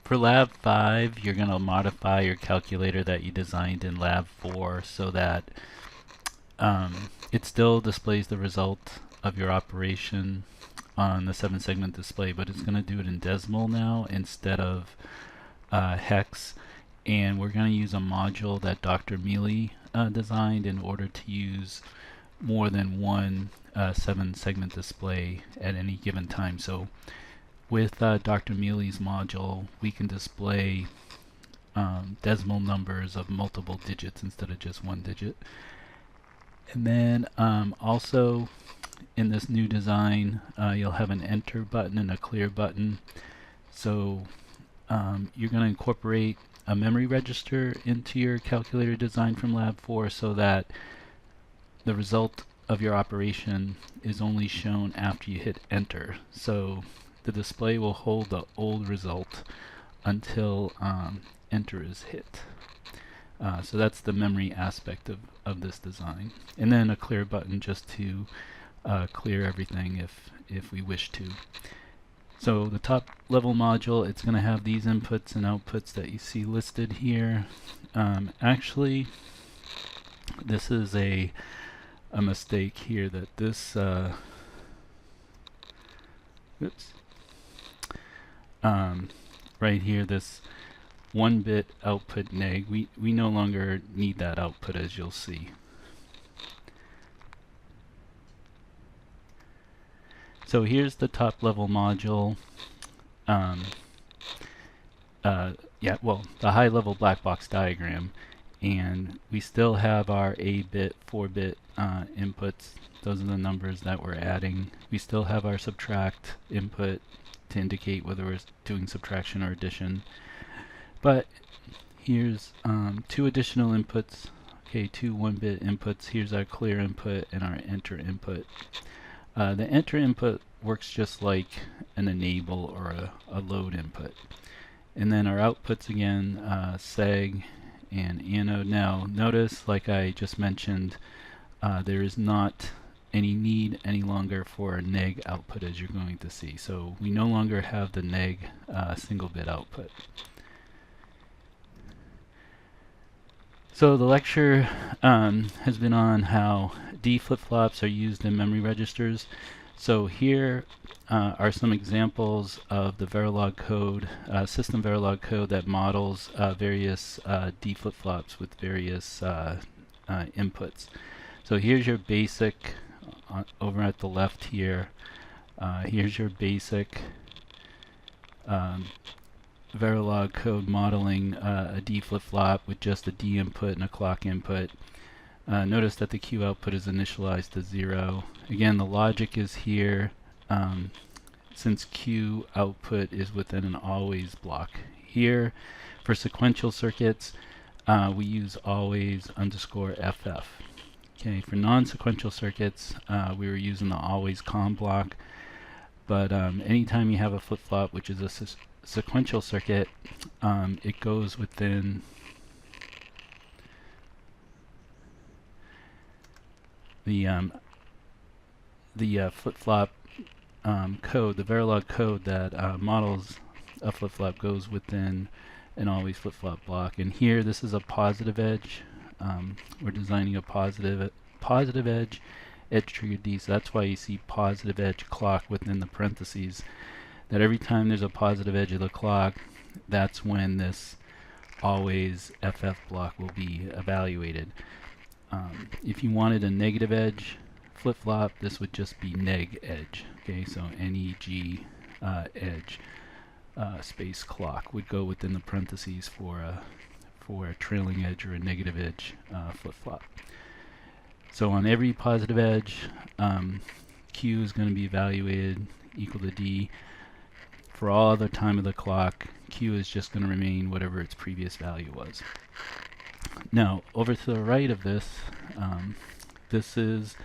For Lab 5, you're going to modify your calculator that you designed in Lab 4 so that it still displays the result of your operation on the 7-segment display, but it's going to do it in decimal now instead of hex. And we're going to use a module that Dr. Mealy designed in order to use more than one 7-segment display at any given time. So with Dr. Mealy's module, we can display decimal numbers of multiple digits instead of just one digit. And then also in this new design, you'll have an enter button and a clear button. So you're going to incorporate a memory register into your calculator design from Lab 4 so that the result of your operation is only shown after you hit enter. So the display will hold the old result until enter is hit. So that's the memory aspect of this design. And then a clear button just to clear everything if we wish to. So the top level module, it's going to have these inputs and outputs that you see listed here. Actually, this is a mistake here that this right here, this 1-bit output neg, we no longer need that output, as you'll see. So here's the top level module. Yeah, well, the high level black box diagram, and we still have our 8-bit, 4-bit inputs. Those are the numbers that we're adding. We still have our subtract input to indicate whether we're doing subtraction or addition. But here's 2 additional inputs. Okay, 2 1-bit inputs. Here's our clear input and our enter input. The enter input works just like an enable or a load input. And then our outputs again, seg and anode. Now notice, like I just mentioned, there is not any need any longer for a neg output, as you're going to see. So we no longer have the neg single bit output. So the lecture has been on how D flip-flops are used in memory registers. So here are some examples of the Verilog code, system Verilog code that models various D flip-flops with various inputs. So here's your basic, over at the left here, here's your basic Verilog code modeling a D flip-flop with just a D input and a clock input. Notice that the Q output is initialized to 0. Again, the logic is here. Since Q output is within an always block. Here, for sequential circuits, we use always _FF. Okay, for non-sequential circuits, we were using the always COM block. But anytime you have a flip-flop, which is a sequential circuit, it goes within the flip-flop code, the Verilog code that models a flip-flop goes within an always flip-flop block. And here, this is a positive edge. We're designing a positive edge trigger D, so that's why you see positive edge clock within the parentheses. That every time there's a positive edge of the clock, that's when this always FF block will be evaluated. If you wanted a negative edge flip-flop, this would just be neg edge. Okay, so neg edge space clock would go within the parentheses for a trailing edge or a negative edge flip-flop. So on every positive edge, Q is going to be evaluated equal to D. For all other time of the clock, Q is just going to remain whatever its previous value was. Now, over to the right of this, this is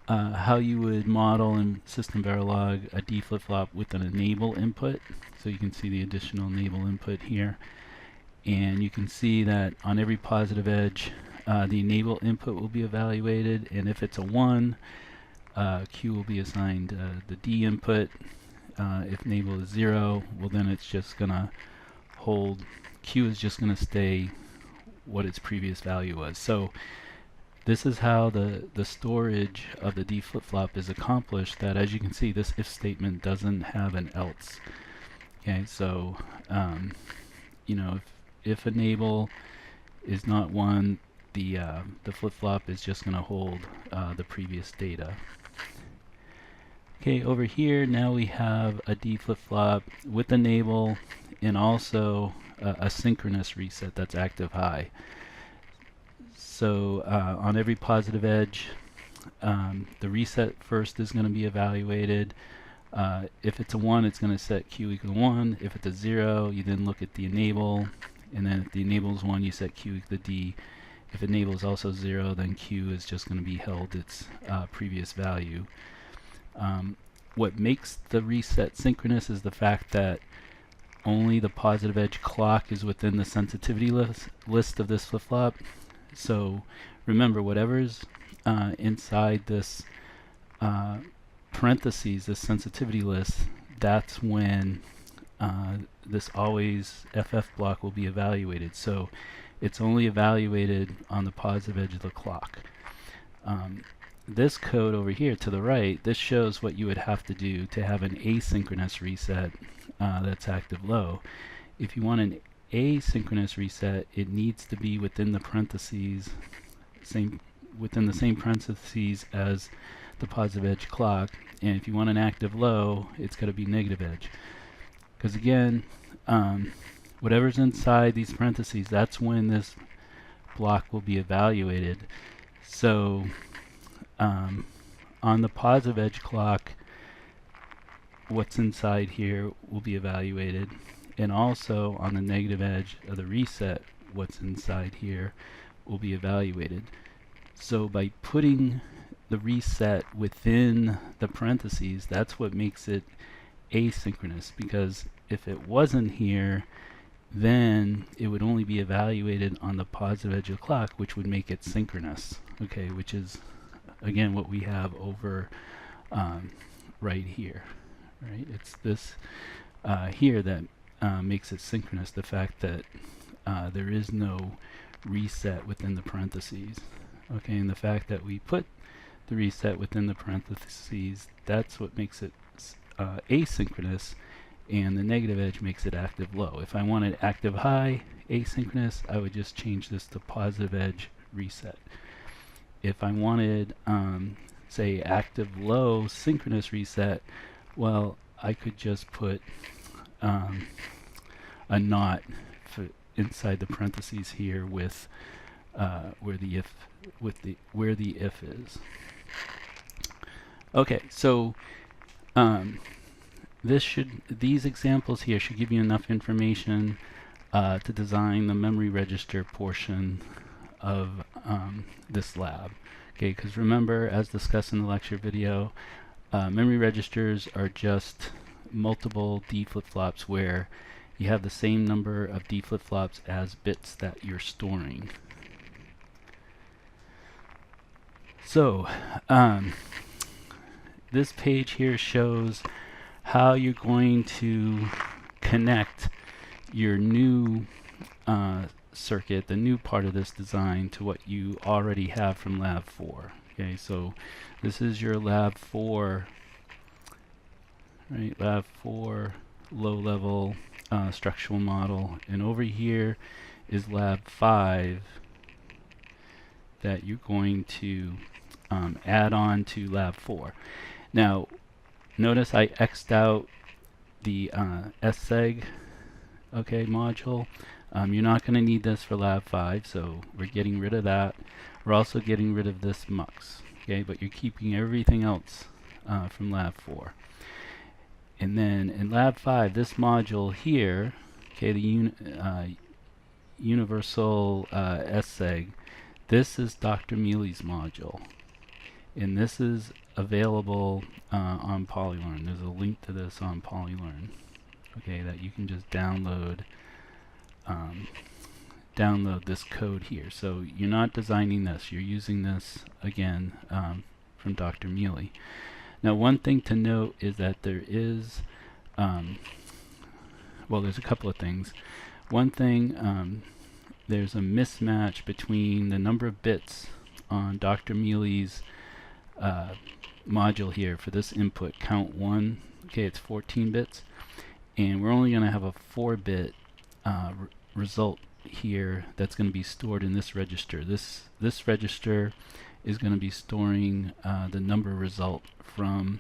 how you would model in System Verilog a D flip-flop with an enable input. So you can see the additional enable input here. And you can see that on every positive edge, the enable input will be evaluated. And if it's a 1, Q will be assigned the D input. If enable is 0, well then it's just going to hold, Q is just going to stay what its previous value was. So this is how the storage of the D flip-flop is accomplished, that as you can see, this if statement doesn't have an else. Okay, so you know, if enable is not 1, the flip-flop is just going to hold the previous data. Okay, over here now we have a D flip-flop with enable and also a synchronous reset that's active high. So on every positive edge, the reset first is going to be evaluated. If it's a 1, it's going to set Q equal to 1. If it's a 0, you then look at the enable, and then if the enable is 1, you set Q equal to D. If enable is also 0, then Q is just going to be held its previous value. What makes the reset synchronous is the fact that only the positive edge clock is within the sensitivity list of this flip-flop. So remember, whatever's inside this parentheses, this sensitivity list, that's when this always FF block will be evaluated. So it's only evaluated on the positive edge of the clock. This code over here to the right, this shows what you would have to do to have an asynchronous reset that's active low. If you want an asynchronous reset, it needs to be within the parentheses, within the same parentheses as the positive edge clock. And if you want an active low, it's got to be negative edge. Because again, whatever's inside these parentheses, that's when this block will be evaluated. So on the positive edge clock, what's inside here will be evaluated, and also on the negative edge of the reset, what's inside here will be evaluated. So by putting the reset within the parentheses, that's what makes it asynchronous, because if it wasn't here, then it would only be evaluated on the positive edge of the clock, which would make it synchronous. Okay, which is again what we have over right here. Right, it's this here that makes it synchronous, the fact that there is no reset within the parentheses. Okay, and the fact that we put the reset within the parentheses, that's what makes it asynchronous, and the negative edge makes it active low. If I wanted active high asynchronous, I would just change this to positive edge reset. If I wanted say active low synchronous reset, well, I could just put a not inside the parentheses here with where the if is. Okay, so these examples here should give you enough information to design the memory register portion of this lab. Okay, because remember, as discussed in the lecture video, memory registers are just multiple D flip-flops where you have the same number of D flip-flops as bits that you're storing. So this page here shows how you're going to connect your new circuit, the new part of this design, to what you already have from Lab 4. Okay, so this is your Lab 4, right? Lab 4 low-level structural model, and over here is Lab 5 that you're going to add on to Lab 4. Now, notice I X'd out the SSEG module. You're not going to need this for Lab 5, so we're getting rid of that. We're also getting rid of this MUX, okay, but you're keeping everything else from Lab 4. And then in Lab 5, this module here, okay, the universal SSEG, this is Dr. Mealy's module, and this is available on Polylearn. There's a link to this on Polylearn, okay, that you can just download this code here. So you're not designing this, you're using this again from Dr. Mealy. Now, one thing to note is that there is well, there's a couple of things. one thing, there's a mismatch between the number of bits on Dr. Mealy's module here for this input, count 1. Okay, it's 14 bits, and we're only going to have a 4-bit result here that's going to be stored in this register. This register is going to be storing the number result from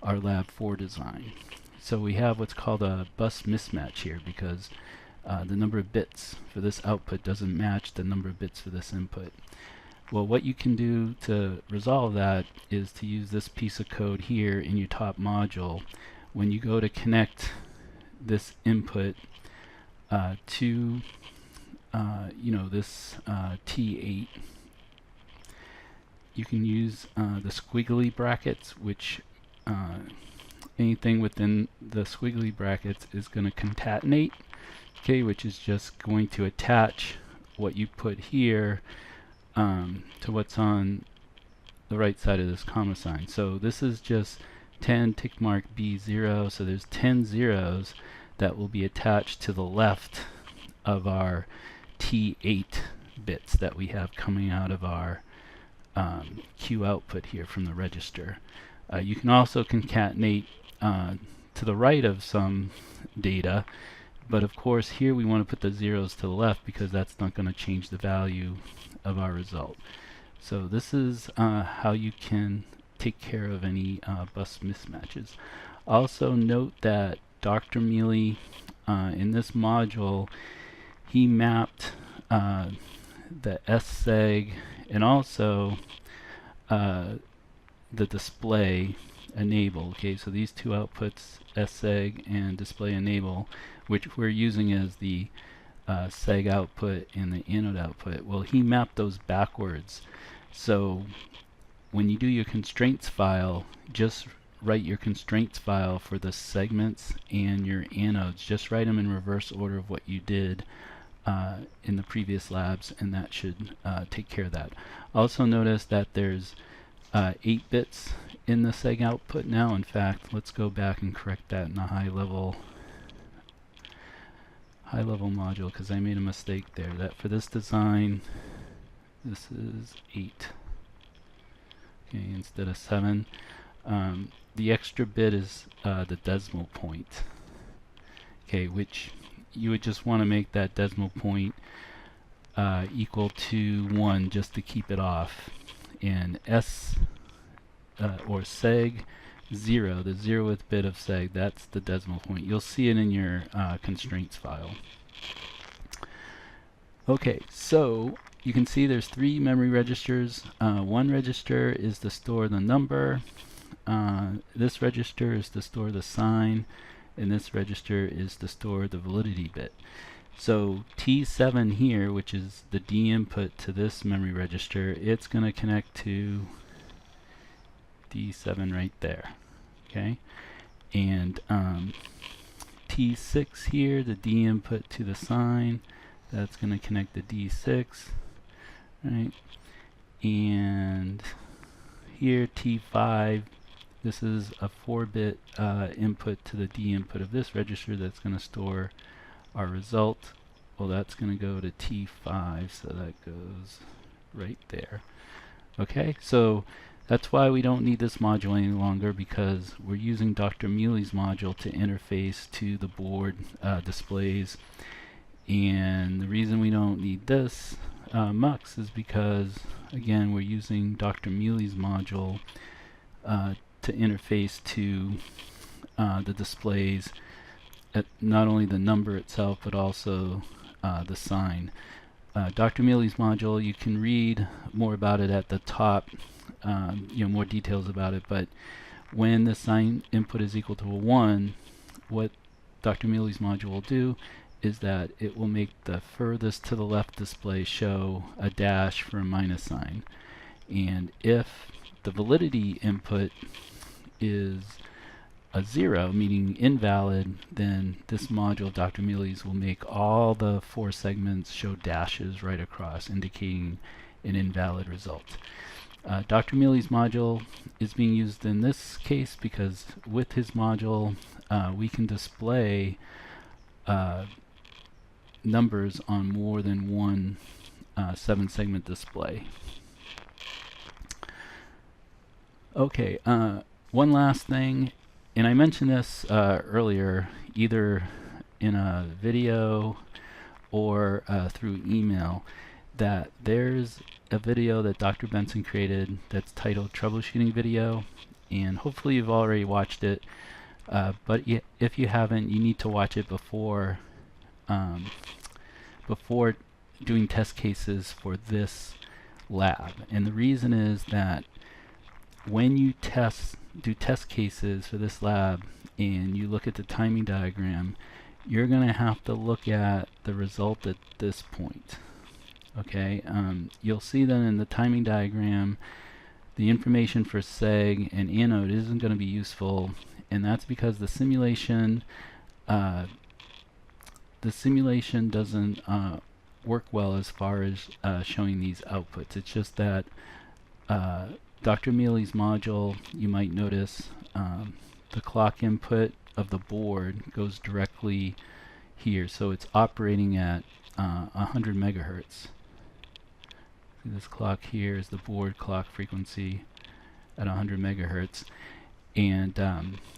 our Lab 4 design. So we have what's called a bus mismatch here because the number of bits for this output doesn't match the number of bits for this input. Well, what you can do to resolve that is to use this piece of code here in your top module. When you go to connect this input to this T8, you can use the squiggly brackets, which anything within the squiggly brackets is going to concatenate, okay, which is just going to attach what you put here to what's on the right side of this comma sign. So this is just 10 tick mark B0, so there's 10 zeros that will be attached to the left of our T8 bits that we have coming out of our Q output here from the register. You can also concatenate to the right of some data, but of course here we want to put the zeros to the left because that's not going to change the value of our result. So this is how you can take care of any bus mismatches. Also note that Dr. Mealy in this module, he mapped the SSEG and also the display enable. Okay, so these two outputs, SSEG and display enable, which we're using as the seg output and the anode output, well, he mapped those backwards. So when you do your constraints file, just write your constraints file for the segments and your anodes. Just write them in reverse order of what you did in the previous labs, and that should take care of that. Also notice that there's 8 bits in the seg output now. In fact, let's go back and correct that in the high level module because I made a mistake there. That for this design, this is 8. Okay, instead of 7. The extra bit is the decimal point. Okay, which you would just want to make that decimal point equal to 1 just to keep it off. And S or seg 0, the 0th bit of seg, that's the decimal point. You'll see it in your constraints file. Okay, so you can see there's 3 memory registers. One register is to store the number. This register is to store the sign, and this register is to store the validity bit. So T7 here, which is the D input to this memory register, it's going to connect to D7 right there. Okay, and T6 here, the D input to the sign, that's going to connect to D6, right? And here T5, this is a 4-bit input to the D input of this register that's going to store our result. Well, that's going to go to T5, so that goes right there. Okay, so that's why we don't need this module any longer, because we're using Dr. Mealy's module to interface to the board displays. And the reason we don't need this MUX is because, again, we're using Dr. Mealy's module to interface to the displays at not only the number itself but also the sign. Dr. Mealy's module, you can read more about it at the top, more details about it, but when the sign input is equal to a 1, what Dr. Mealy's module will do is that it will make the furthest to the left display show a dash for a minus sign. And if the validity input is a 0, meaning invalid, then this module, Dr. Mealy's, will make all the 4 segments show dashes right across, indicating an invalid result. Dr. Mealy's module is being used in this case because with his module we can display numbers on more than one 7-segment display. Okay, one last thing, and I mentioned this earlier, either in a video or through email, that there's a video that Dr. Benson created that's titled Troubleshooting Video, and hopefully you've already watched it, but if you haven't, you need to watch it before before doing test cases for this lab. And the reason is that when you do test cases for this lab and you look at the timing diagram, you're going to have to look at the result at this point. Okay, you'll see that in the timing diagram the information for seg and anode isn't going to be useful, and that's because the simulation doesn't work well as far as showing these outputs. It's just that Dr. Mealy's module, you might notice the clock input of the board goes directly here, so it's operating at 100 megahertz. See, this clock here is the board clock frequency at 100 megahertz, and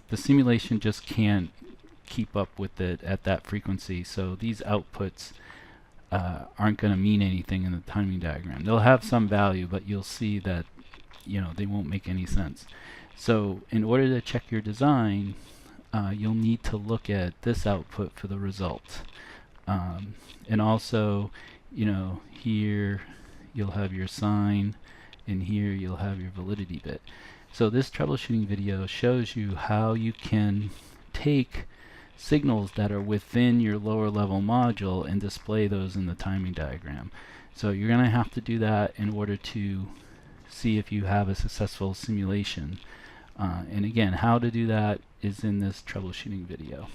the simulation just can't keep up with it at that frequency, so these outputs aren't going to mean anything in the timing diagram. They'll have some value, but you'll see that they won't make any sense. So in order to check your design, you'll need to look at this output for the result, and also here you'll have your sign, and here you'll have your validity bit. So this troubleshooting video shows you how you can take signals that are within your lower level module and display those in the timing diagram. So you're going to have to do that in order to see if you have a successful simulation. And again, how to do that is in this troubleshooting video.